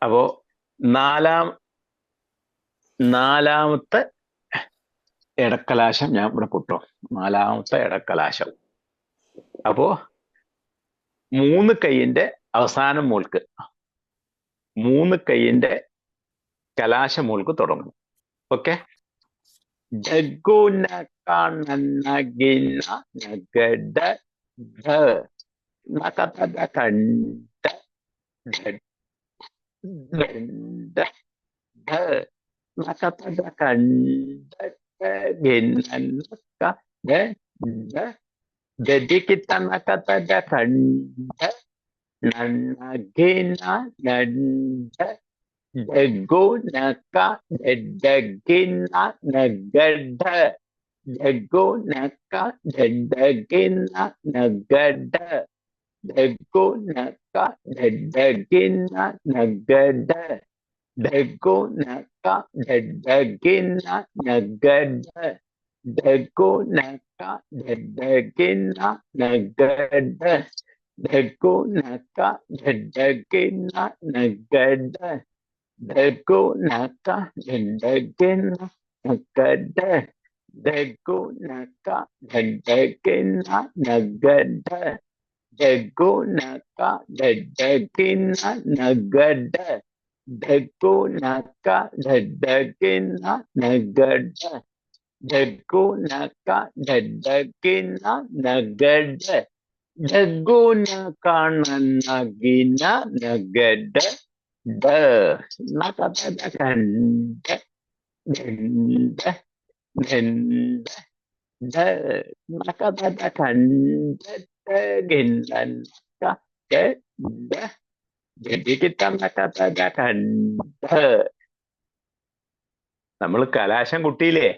അപ്പോ നാലാമത്തെ ഇടക്കലാശം ഞാൻ ഇവിടെ പൊട്ടോ. നാലാമത്തെ ഇടക്കലാശം. അപ്പോ 3 കൈയിന്റെ അവസാനം മൂൾക്ക്, 3 കൈയിന്റെ കലാശം മൂൾക്ക് തുടങ്ങും. ഓക്കെ. ജഗുന കണ്ണകിന നഗട ധ നകതദ കണ്ട ദണ്ഡ ധ നകതദ കണ്ട ഭിന്നക ദ ദദികിത നകതദ കണ്ട നന്നകിന നണ്ട ജഗുനക ദഡഗിന നഗഡ ജഗുനക ദഡഗിന നഗഡ ജഗുനക ദഡഗിന നഗഡ ജഗുനക ദഡഗിന നഗഡ ജഗുനക ദഡഗിന നഗഡ ജഗുനക ദഡഗിന നഗഡ ജഗുനക ദഡഗിന നഗഡ ജഗുനക ദഡഗിന നഗഡ ജഗുനക ദഡഗിന നഗഡ ജഗുനക ദഡഗിന നഗഡ ജഗുനക ദഡഗിന നഗഡ ജഗുനക നന്നഗിന നഗഡ ദ നകതദ കണ്ട ദണ്ഡ ദണ്ഡ ദ നകതദ കണ്ട ഭിന്നക ദ ദദികിത നകതദ കണ്ട. നമ്മൾ കലാശം കുട്ടിയില്ലേ,